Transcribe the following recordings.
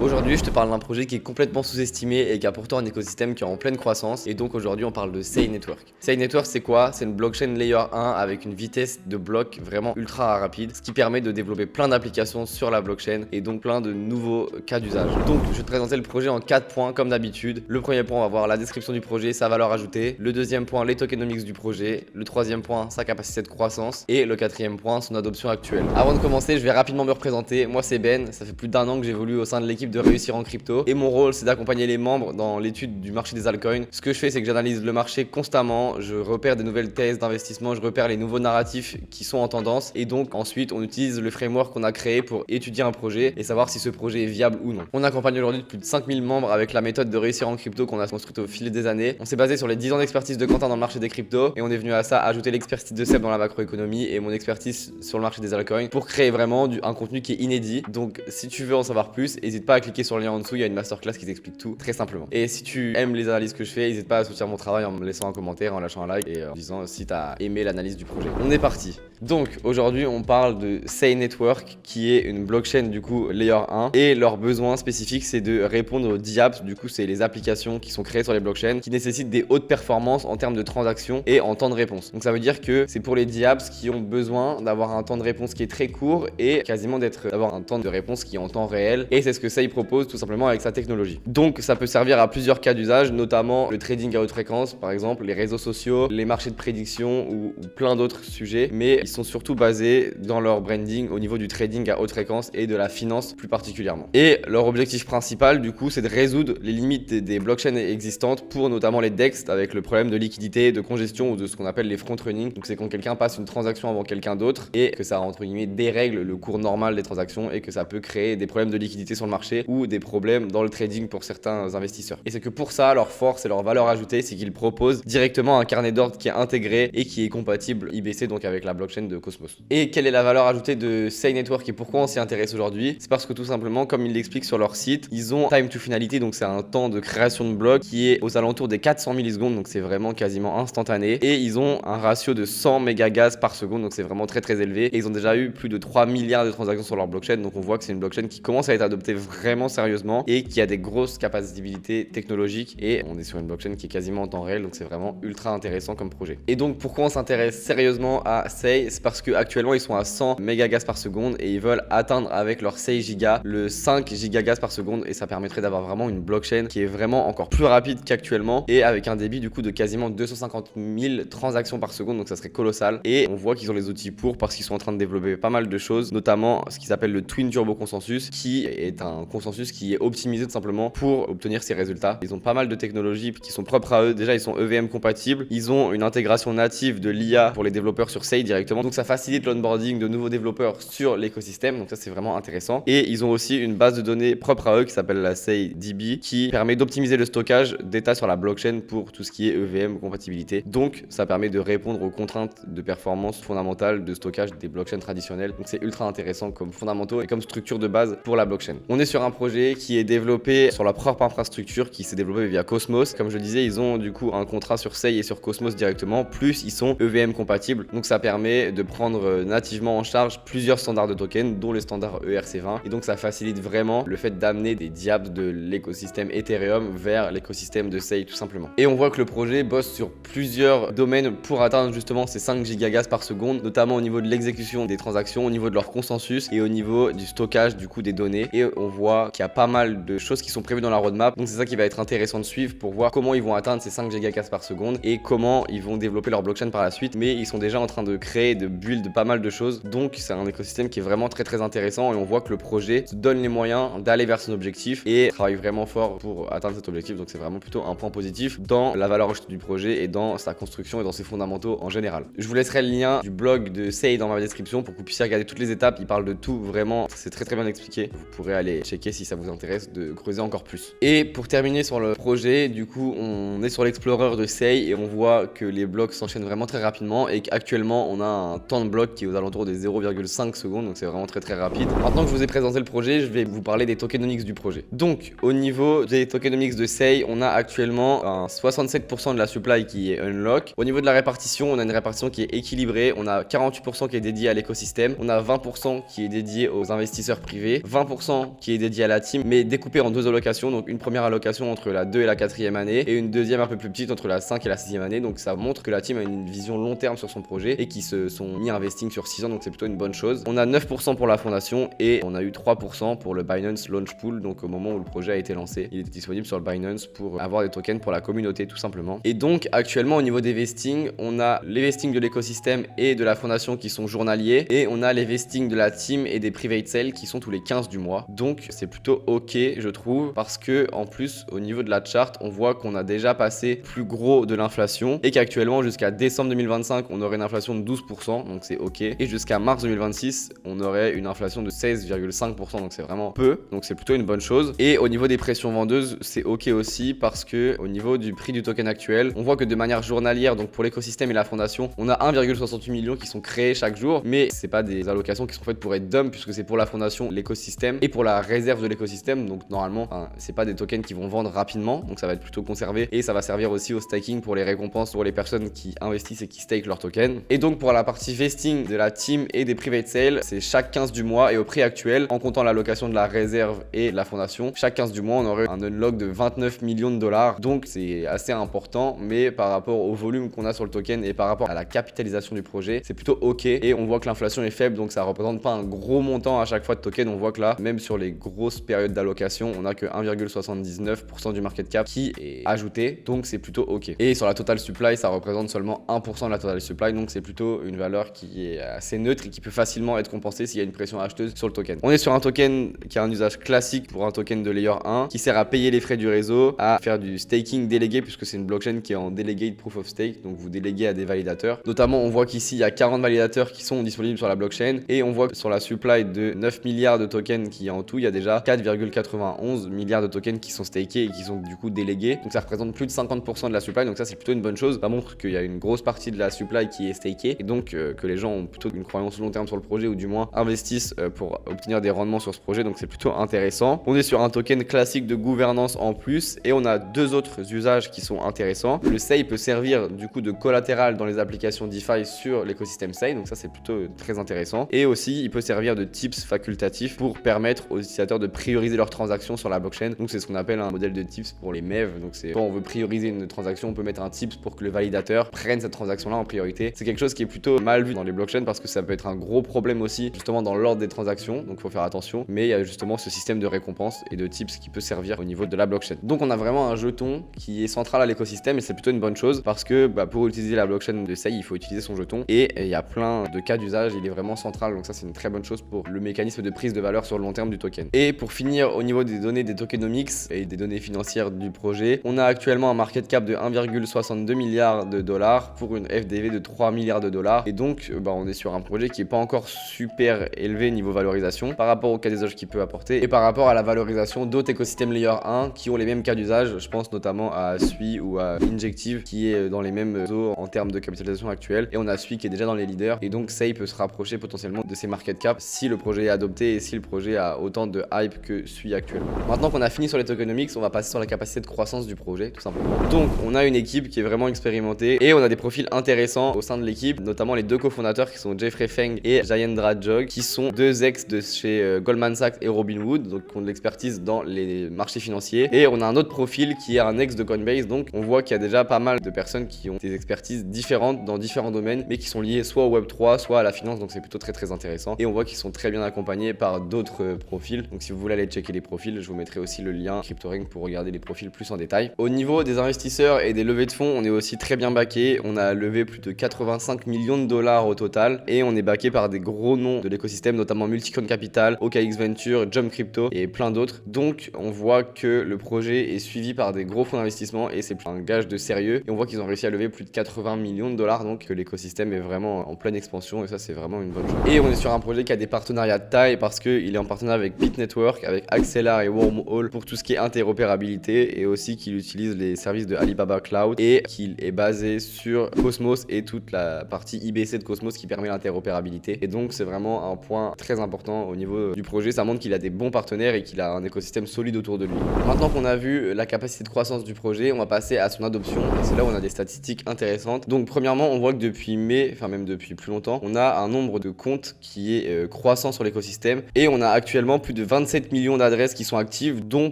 Aujourd'hui, je te parle d'un projet qui est complètement sous-estimé et qui a pourtant un écosystème qui est en pleine croissance. Et donc aujourd'hui, on parle de Sei Network. Sei Network, c'est quoi? C'est une blockchain layer 1 avec une vitesse de bloc vraiment ultra rapide, ce qui permet de développer plein d'applications sur la blockchain et donc plein de nouveaux cas d'usage. Donc, je vais te présenter le projet en 4 points comme d'habitude. Le premier point, on va voir la description du projet, sa valeur ajoutée. Le deuxième point, les tokenomics du projet. Le troisième point, sa capacité de croissance. Et le quatrième point, son adoption actuelle. Avant de commencer, je vais rapidement me représenter. Moi, c'est Ben. Ça fait plus d'1 an que j'évolue au sein de l'équipe de réussir en crypto et mon rôle c'est d'accompagner les membres dans l'étude du marché des altcoins. Ce que je fais c'est que j'analyse le marché constamment, je repère des nouvelles thèses d'investissement, je repère les nouveaux narratifs qui sont en tendance et donc ensuite on utilise le framework qu'on a créé pour étudier un projet et savoir si ce projet est viable ou non. On accompagne aujourd'hui plus de 5000 membres avec la méthode de réussir en crypto qu'on a construite au fil des années. On s'est basé sur les 10 ans d'expertise de Quentin dans le marché des cryptos et on est venu à ça ajouter l'expertise de Seb dans la macroéconomie et mon expertise sur le marché des altcoins pour créer vraiment un contenu qui est inédit. Donc si tu veux en savoir plus, n'hésite pas à cliquer sur le lien en dessous, il y a une masterclass qui t'explique tout très simplement. Et si tu aimes les analyses que je fais, n'hésite pas à soutenir mon travail en me laissant un commentaire, en lâchant un like et en disant si tu as aimé l'analyse du projet. On est parti. Donc aujourd'hui on parle de Sei Network qui est une blockchain du coup layer 1 et leur besoin spécifique c'est de répondre aux DApps. Du coup c'est les applications qui sont créées sur les blockchains qui nécessitent des hautes performances en termes de transactions et en temps de réponse. Donc ça veut dire que c'est pour les DApps qui ont besoin d'avoir un temps de réponse qui est très court et quasiment d'avoir un temps de réponse qui est en temps réel et c'est ce que Sei propose tout simplement avec sa technologie. Donc ça peut servir à plusieurs cas d'usage, notamment le trading à haute fréquence par exemple, les réseaux sociaux, les marchés de prédiction ou plein d'autres sujets, mais ils sont surtout basés dans leur branding au niveau du trading à haute fréquence et de la finance plus particulièrement. Et leur objectif principal du coup c'est de résoudre les limites des blockchains existantes pour notamment les DEX avec le problème de liquidité, de congestion ou de ce qu'on appelle les front-running. Donc c'est quand quelqu'un passe une transaction avant quelqu'un d'autre et que ça entre guillemets dérègle le cours normal des transactions et que ça peut créer des problèmes de liquidité sur le marché ou des problèmes dans le trading pour certains investisseurs. Et c'est que pour ça, leur force et leur valeur ajoutée, c'est qu'ils proposent directement un carnet d'ordre qui est intégré et qui est compatible IBC, donc avec la blockchain de Cosmos. Et quelle est la valeur ajoutée de Sei Network et pourquoi on s'y intéresse aujourd'hui? C'est parce que tout simplement, comme ils l'expliquent sur leur site, ils ont time to finality, donc c'est un temps de création de bloc qui est aux alentours des 400 millisecondes, donc c'est vraiment quasiment instantané. Et ils ont un ratio de 100 mégagas par seconde, donc c'est vraiment très très élevé. Et ils ont déjà eu plus de 3 milliards de transactions sur leur blockchain, donc on voit que c'est une blockchain qui commence à être adoptée vraiment sérieusement et qui a des grosses capacités technologiques et on est sur une blockchain qui est quasiment en temps réel, donc c'est vraiment ultra intéressant comme projet. Et donc pourquoi on s'intéresse sérieusement à Sei? C'est parce qu'actuellement ils sont à 100 mégagas par seconde et ils veulent atteindre avec leur Sei Giga le 5 gigagas par seconde et ça permettrait d'avoir vraiment une blockchain qui est vraiment encore plus rapide qu'actuellement et avec un débit du coup de quasiment 250 000 transactions par seconde, donc ça serait colossal. Et on voit qu'ils ont les outils pour parce qu'ils sont en train de développer pas mal de choses, notamment ce qu'ils appellent le Twin Turbo Consensus qui est un consensus qui est optimisé tout simplement pour obtenir ces résultats. Ils ont pas mal de technologies qui sont propres à eux. Déjà, ils sont EVM compatibles. Ils ont une intégration native de l'IA pour les développeurs sur Sei directement. Donc, ça facilite l'onboarding de nouveaux développeurs sur l'écosystème. Donc, ça, c'est vraiment intéressant. Et ils ont aussi une base de données propre à eux qui s'appelle la SeiDB qui permet d'optimiser le stockage d'état sur la blockchain pour tout ce qui est EVM compatibilité. Donc, ça permet de répondre aux contraintes de performance fondamentales de stockage des blockchains traditionnelles. Donc, c'est ultra intéressant comme fondamentaux et comme structure de base pour la blockchain. On est sur un projet qui est développé sur leur propre infrastructure qui s'est développée via Cosmos. Comme je le disais, ils ont du coup un contrat sur Sei et sur Cosmos directement, plus ils sont EVM compatibles. Donc ça permet de prendre nativement en charge plusieurs standards de tokens, dont les standards ERC20. Et donc ça facilite vraiment le fait d'amener des DApps de l'écosystème Ethereum vers l'écosystème de Sei tout simplement. Et on voit que le projet bosse sur plusieurs domaines pour atteindre justement ces 5 gigagas par seconde, notamment au niveau de l'exécution des transactions, au niveau de leur consensus et au niveau du stockage du coup des données. Et on voit qu'il y a pas mal de choses qui sont prévues dans la roadmap. Donc c'est ça qui va être intéressant de suivre pour voir comment ils vont atteindre ces 5 gigagas par seconde et comment ils vont développer leur blockchain par la suite. Mais ils sont déjà en train de créer, de build pas mal de choses. Donc c'est un écosystème qui est vraiment très très intéressant et on voit que le projet se donne les moyens d'aller vers son objectif et travaille vraiment fort pour atteindre cet objectif. Donc c'est vraiment plutôt un point positif dans la valeur ajoutée du projet et dans sa construction et dans ses fondamentaux en général. Je vous laisserai le lien du blog de Sei dans ma description pour que vous puissiez regarder toutes les étapes. Il parle de tout vraiment, c'est très très bien expliqué. Vous pourrez aller checker si ça vous intéresse de creuser encore plus. Et pour terminer sur le projet, du coup on est sur l'explorer de Sei et on voit que les blocs s'enchaînent vraiment très rapidement et qu'actuellement on a un temps de bloc qui est aux alentours des 0,5 secondes, donc c'est vraiment très très rapide. Maintenant que je vous ai présenté le projet, je vais vous parler des tokenomics du projet. Donc au niveau des tokenomics de Sei, on a actuellement un 67% de la supply qui est unlock. Au niveau de la répartition, on a une répartition qui est équilibrée. On a 48% qui est dédié à l'écosystème, on a 20% qui est dédié aux investisseurs privés, 20% qui est dédié dédiée à la team, mais découpée en 2 allocations. Donc une première allocation entre la 2 et la 4e année et une deuxième un peu plus petite entre la 5 et la 6e année. Donc ça montre que la team a une vision long terme sur son projet et qui se sont mis à investing sur 6 ans, donc c'est plutôt une bonne chose. On a 9% pour la fondation et on a eu 3% pour le Binance Launch Pool. Donc au moment où le projet a été lancé, il était disponible sur le Binance pour avoir des tokens pour la communauté tout simplement. Et donc actuellement au niveau des vestings, on a les vestings de l'écosystème et de la fondation qui sont journaliers et on a les vestings de la team et des private sales qui sont tous les 15 du mois. Donc c'est plutôt ok je trouve, parce que en plus au niveau de la chart on voit qu'on a déjà passé plus gros de l'inflation et qu'actuellement jusqu'à décembre 2025 on aurait une inflation de 12%, donc c'est ok, et jusqu'à mars 2026 on aurait une inflation de 16,5%, donc c'est vraiment peu, donc c'est plutôt une bonne chose. Et au niveau des pressions vendeuses c'est ok aussi, parce que au niveau du prix du token actuel on voit que de manière journalière, donc pour l'écosystème et la fondation, on a 1,68 million qui sont créés chaque jour, mais c'est pas des allocations qui sont faites pour être dump, puisque c'est pour la fondation, l'écosystème et pour la réserve de l'écosystème. Donc normalement c'est pas des tokens qui vont vendre rapidement, donc ça va être plutôt conservé et ça va servir aussi au staking pour les récompenses pour les personnes qui investissent et qui stake leurs tokens. Et donc pour la partie vesting de la team et des private sales, c'est chaque 15 du mois, et au prix actuel en comptant l'allocation de la réserve et la fondation, chaque 15 du mois on aurait un unlock de 29 millions de dollars, donc c'est assez important, mais par rapport au volume qu'on a sur le token et par rapport à la capitalisation du projet c'est plutôt ok. Et on voit que l'inflation est faible, donc ça représente pas un gros montant à chaque fois de token. On voit que là même sur les grosses périodes d'allocation on a que 1,79% du market cap qui est ajouté, donc c'est plutôt ok. Et sur la total supply ça représente seulement 1% de la total supply, donc c'est plutôt une valeur qui est assez neutre et qui peut facilement être compensée s'il y a une pression acheteuse sur le token. On est sur un token qui a un usage classique pour un token de layer 1 qui sert à payer les frais du réseau, à faire du staking délégué, puisque c'est une blockchain qui est en delegate proof of stake, donc vous déléguez à des validateurs. Notamment on voit qu'ici il y a 40 validateurs qui sont disponibles sur la blockchain, et on voit que sur la supply de 9 milliards de tokens qui est en tout, il y a déjà 4,91 milliards de tokens qui sont stakés et qui sont du coup délégués, donc ça représente plus de 50% de la supply, donc ça c'est plutôt une bonne chose. Ça montre qu'il y a une grosse partie de la supply qui est stakée, et donc que les gens ont plutôt une croyance long terme sur le projet, ou du moins investissent pour obtenir des rendements sur ce projet, donc c'est plutôt intéressant. On est sur un token classique de gouvernance en plus, et on a deux autres usages qui sont intéressants. Le SEI peut servir du coup de collatéral dans les applications DeFi sur l'écosystème SEI, donc ça c'est plutôt très intéressant. Et aussi il peut servir de tips facultatif pour permettre aux utilisateurs de prioriser leurs transactions sur la blockchain, donc c'est ce qu'on appelle un modèle de tips pour les MEV. Donc c'est quand on veut prioriser une transaction, on peut mettre un tips pour que le validateur prenne cette transaction là en priorité. C'est quelque chose qui est plutôt mal vu dans les blockchains, parce que ça peut être un gros problème aussi justement dans l'ordre des transactions, donc il faut faire attention. Mais il y a justement ce système de récompense et de tips qui peut servir au niveau de la blockchain. Donc on a vraiment un jeton qui est central à l'écosystème, et c'est plutôt une bonne chose, parce que pour utiliser la blockchain de SEI il faut utiliser son jeton, et il y a plein de cas d'usage, il est vraiment central, donc ça c'est une très bonne chose pour le mécanisme de prise de valeur sur le long terme du token. Et pour finir, au niveau des données des tokenomics et des données financières du projet, on a actuellement un market cap de 1,62 milliard de dollars pour une FDV de 3 milliards de dollars, et donc on est sur un projet qui est pas encore super élevé niveau valorisation par rapport au cas d'usage qu'il peut apporter et par rapport à la valorisation d'autres écosystèmes layer 1 qui ont les mêmes cas d'usage. Je pense notamment à Sui ou à Injective qui est dans les mêmes eaux en termes de capitalisation actuelle, et on a Sui qui est déjà dans les leaders, et donc SEI peut se rapprocher potentiellement de ces market caps si le projet est adopté et si le projet a autant de hype que Sui actuellement. Maintenant qu'on a fini sur les tokenomics, on va passer sur la capacité de croissance du projet tout simplement. Donc on a une équipe qui est vraiment expérimentée et on a des profils intéressants au sein de l'équipe, notamment les deux cofondateurs qui sont Jeffrey Feng et Jayendra Jog, qui sont deux ex de chez Goldman Sachs et Robinhood, donc qui ont de l'expertise dans les marchés financiers. Et on a un autre profil qui est un ex de Coinbase, donc on voit qu'il y a déjà pas mal de personnes qui ont des expertises différentes dans différents domaines, mais qui sont liées soit au Web3 soit à la finance, donc c'est plutôt très intéressant. Et on voit qu'ils sont très bien accompagnés par d'autres profils, donc si vous voulez aller checker les profils, je vous mettrai aussi le lien CryptoRing pour regarder les profils plus en détail. Au niveau des investisseurs et des levées de fonds, on est aussi très bien backé. On a levé plus de 85 millions de dollars au total, et on est backé par des gros noms de l'écosystème, notamment Multicoin Capital, OKX Venture, Jump Crypto et plein d'autres. Donc on voit que le projet est suivi par des gros fonds d'investissement, et c'est un gage de sérieux, et on voit qu'ils ont réussi à lever plus de 80 millions de dollars, donc que l'écosystème est vraiment en pleine expansion, et ça c'est vraiment une bonne chose. Et on est sur un projet qui a des partenariats de taille, parce qu'il est en partenariat avec Bit Network, avec Axelar et Wormhole pour tout ce qui est interopérabilité, et aussi qu'il utilise les services de Alibaba Cloud, et qu'il est basé sur Cosmos et toute la partie IBC de Cosmos qui permet l'interopérabilité. Et donc c'est vraiment un point très important au niveau du projet. Ça montre qu'il a des bons partenaires et qu'il a un écosystème solide autour de lui. Maintenant qu'on a vu la capacité de croissance du projet, on va passer à son adoption, et c'est là où on a des statistiques intéressantes. Donc premièrement, on voit que depuis mai, enfin même depuis plus longtemps, on a un nombre de comptes qui est croissant sur l'écosystème, et on a actuellement plus de 27 millions d'adresses qui sont actives, dont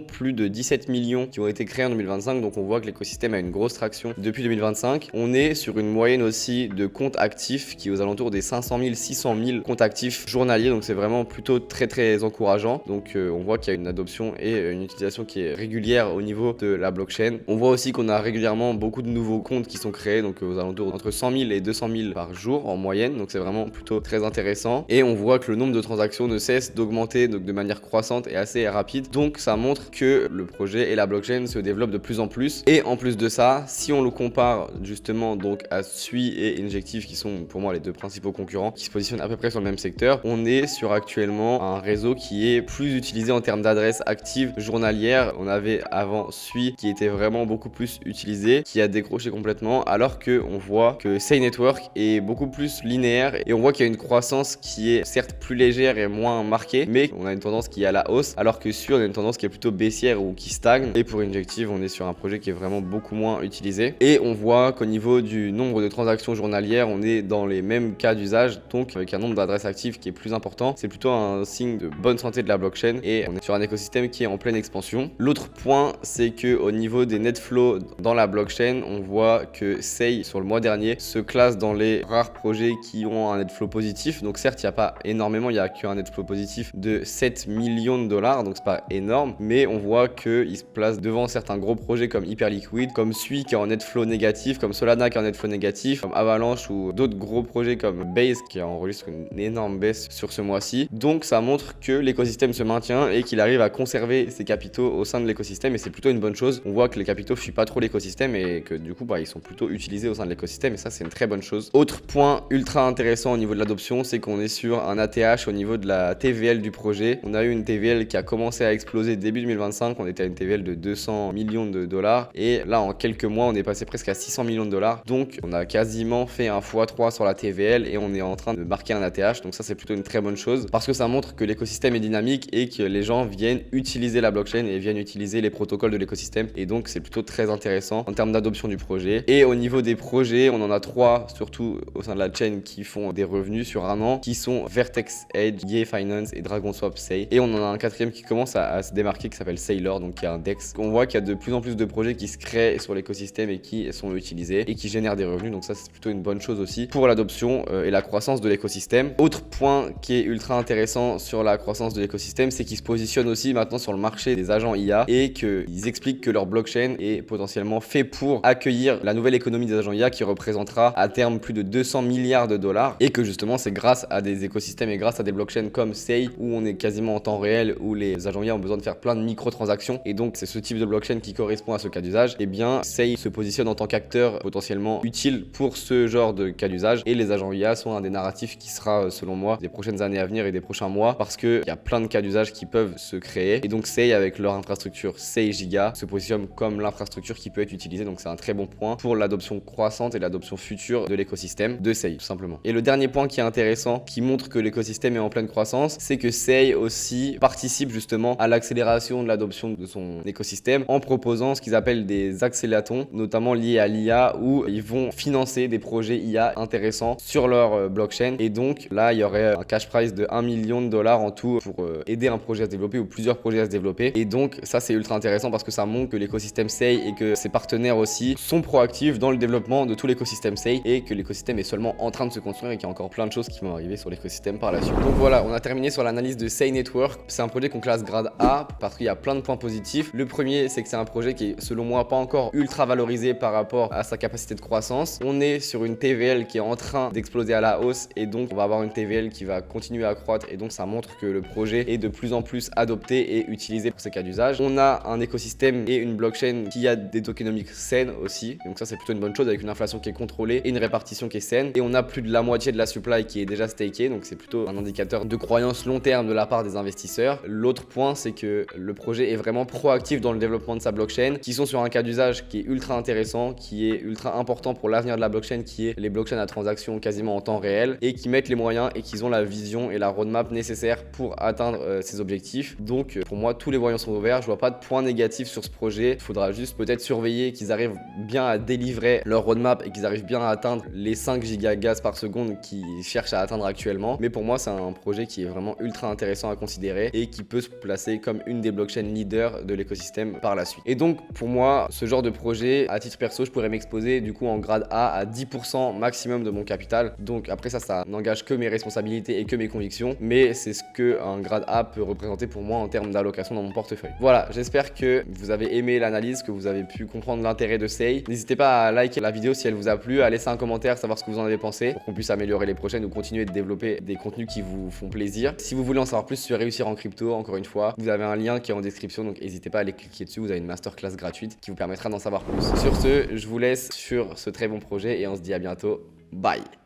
plus de 17 millions qui ont été créées en 2025. Donc on voit que l'écosystème a une grosse traction depuis 2025. On est sur une moyenne aussi de comptes actifs qui est aux alentours des 500 000, 600 000 comptes actifs journaliers. Donc c'est vraiment plutôt très encourageant. Donc on voit qu'il y a une adoption et une utilisation qui est régulière au niveau de la blockchain. On voit aussi qu'on a régulièrement beaucoup de nouveaux comptes qui sont créés, donc aux alentours entre 100 000 et 200 000 par jour en moyenne. Donc c'est vraiment plutôt très intéressant. Et on voit que le nombre de transactions ne cesse d'augmenter donc de manière croissante et assez rapide. Donc ça montre que le projet et la blockchain se développent de plus en plus. Et en plus de ça, si on le compare justement donc à Sui et Injective, qui sont pour moi les deux principaux concurrents, qui se positionnent à peu près sur le même secteur, on est sur actuellement un réseau qui est plus utilisé en termes d'adresses actives journalières. On avait avant Sui qui était vraiment beaucoup plus utilisé, qui a décroché complètement, alors que on voit que Sei Network est beaucoup plus linéaire et on voit qu'il y a une croissance qui est certes plus légère et moins marquée, mais on a une tendance qui est à la hausse, alors que Sui on a une tendance qui est plutôt baissière ou qui stagne. Et pour Injective, on est sur un projet qui est vraiment beaucoup moins utilisé. Et on voit qu'au niveau du nombre de transactions journalières, on est dans les mêmes cas d'usage, donc avec un nombre d'adresses actives qui est plus important. C'est plutôt un signe de bonne santé de la blockchain et on est sur un écosystème qui est en pleine expansion. L'autre point, c'est que au niveau des net flows dans la blockchain, on voit que Sei sur le mois dernier se classe dans les rares projets qui ont un net flow positif. Donc certes, il n'y a pas énormément, il n'y a qu'un net flow positif de 7 millions de dollars, donc c'est pas énorme, mais on voit qu'il se place devant certains gros projets comme Hyperliquid, comme Sui qui est en net flow négatif, comme Solana qui est en net flow négatif, comme Avalanche ou d'autres gros projets comme Base qui enregistre une énorme baisse sur ce mois-ci. Donc ça montre que l'écosystème se maintient et qu'il arrive à conserver ses capitaux au sein de l'écosystème, et c'est plutôt une bonne chose. On voit que les capitaux fuient pas trop l'écosystème et que du coup ils sont plutôt utilisés au sein de l'écosystème, et ça c'est une très bonne chose. Autre point ultra intéressant au niveau de l'adoption, c'est qu'on est sur un ATH au niveau de la TVL du projet. On a eu une TVL qui a commencé à exploser début 2025, on était à une TVL de 200 millions de dollars et là en quelques mois on est passé presque à 600 millions de dollars. Donc on a quasiment fait un x3 sur la TVL et on est en train de marquer un ATH. Donc ça c'est plutôt une très bonne chose parce que ça montre que l'écosystème est dynamique et que les gens viennent utiliser la blockchain et viennent utiliser les protocoles de l'écosystème, et donc c'est plutôt très intéressant en termes d'adoption du projet. Et au niveau des projets, on en a 3 surtout au sein de la chaîne qui font des revenus sur un an, qui sont Vertex Edge, Ye Finance et DragonSwap Sei. Et on en a un 4e qui commence à se démarquer qui s'appelle Sailor, donc qui est un DEX. On voit qu'il y a de plus en plus de projets qui se créent sur l'écosystème et qui sont utilisés et qui génèrent des revenus, donc ça c'est plutôt une bonne chose aussi pour l'adoption et la croissance de l'écosystème. Autre point qui est ultra intéressant sur la croissance de l'écosystème, c'est qu'ils se positionnent aussi maintenant sur le marché des agents IA et qu'ils expliquent que leur blockchain est potentiellement fait pour accueillir la nouvelle économie des agents IA qui représentera à terme plus de 200 milliards de dollars, et que justement c'est grâce à des écosystèmes et grâce à des blockchains comme Sei où on est quasiment en temps réel, où les agents IA ont besoin de faire plein de microtransactions, et donc c'est ce type de blockchain qui correspond à ce cas d'usage. Et bien Sei se positionne en tant qu'acteur potentiellement utile pour ce genre de cas d'usage, et les agents IA sont un des narratifs qui sera selon moi des prochaines années à venir et des prochains mois, parce qu'il y a plein de cas d'usage qui peuvent se créer, et donc Sei avec leur infrastructure Sei Giga se positionne comme l'infrastructure qui peut être utilisée. Donc c'est un très bon point pour l'adoption croissante et l'adoption future de l'écosystème de Sei tout simplement. Et le dernier point qui est intéressant, qui montre que l'écosystème est en pleine croissance, c'est que Sei aussi participe justement à l'accélération de l'adoption de son écosystème en proposant ce qu'ils appellent des accélératons, notamment liés à l'IA, où ils vont financer des projets IA intéressants sur leur blockchain. Et donc là il y aurait un cash prize de 1 million de dollars en tout pour aider un projet à se développer ou plusieurs projets à se développer. Et donc ça c'est ultra intéressant parce que ça montre que l'écosystème Sei et que ses partenaires aussi sont proactifs dans le développement de tout l'écosystème Sei, et que l'écosystème est seulement en train de se construire et qu'il y a encore plein de choses qui vont arriver sur l'écosystème par la suite. Donc voilà, on a terminé sur l'analyse de Sei Network. C'est un projet qu'on classe grade A parce qu'il y a plein de points positifs. Le premier, c'est que c'est un projet qui est selon moi pas encore ultra valorisé par rapport à sa capacité de croissance. On est sur une TVL qui est en train d'exploser à la hausse, et donc on va avoir une TVL qui va continuer à croître, et donc ça montre que le projet est de plus en plus adopté et utilisé pour ces cas d'usage. On a un écosystème et une blockchain qui a des tokenomics saines aussi, donc ça c'est plutôt une bonne chose, avec une inflation qui est contrôlée et une répartition qui est saine, et on a plus de la moitié de la supply qui est déjà stakée, donc c'est plutôt un indicateur de croyance long terme de la part des investisseurs. L'autre point, c'est que le projet est vraiment proactif dans le développement de sa blockchain, qui sont sur un cas d'usage qui est ultra intéressant, qui est ultra important pour l'avenir de la blockchain, qui est les blockchains à transactions quasiment en temps réel, et qui mettent les moyens et qui ont la vision et la roadmap nécessaire pour atteindre ces objectifs. Donc pour moi tous les voyants sont ouverts, je vois pas de points négatifs sur ce projet. Il faudra juste peut-être surveiller qu'ils arrivent bien à délivrer leur roadmap et qu'ils arrivent bien à atteindre les 5 gigas par seconde qu'ils cherchent à atteindre actuellement. Mais pour moi c'est un projet qui est vraiment ultra intéressant à considérer. considérée et qui peut se placer comme une des blockchains leaders de l'écosystème par la suite. Et donc pour moi, ce genre de projet, à titre perso, je pourrais m'exposer du coup en grade A à 10% maximum de mon capital. Donc après ça n'engage que mes responsabilités et que mes convictions, mais c'est ce que un grade A peut représenter pour moi en termes d'allocation dans mon portefeuille. Voilà, j'espère que vous avez aimé l'analyse, que vous avez pu comprendre l'intérêt de Sei. N'hésitez pas à liker la vidéo si elle vous a plu, à laisser un commentaire, savoir ce que vous en avez pensé, pour qu'on puisse améliorer les prochaines ou continuer de développer des contenus qui vous font plaisir. Si vous voulez en savoir plus sur réussir en crypto, encore une fois, vous avez un lien qui est en description, donc n'hésitez pas à aller cliquer dessus, vous avez une masterclass gratuite qui vous permettra d'en savoir plus. Sur ce, je vous laisse sur ce très bon projet et on se dit à bientôt. Bye!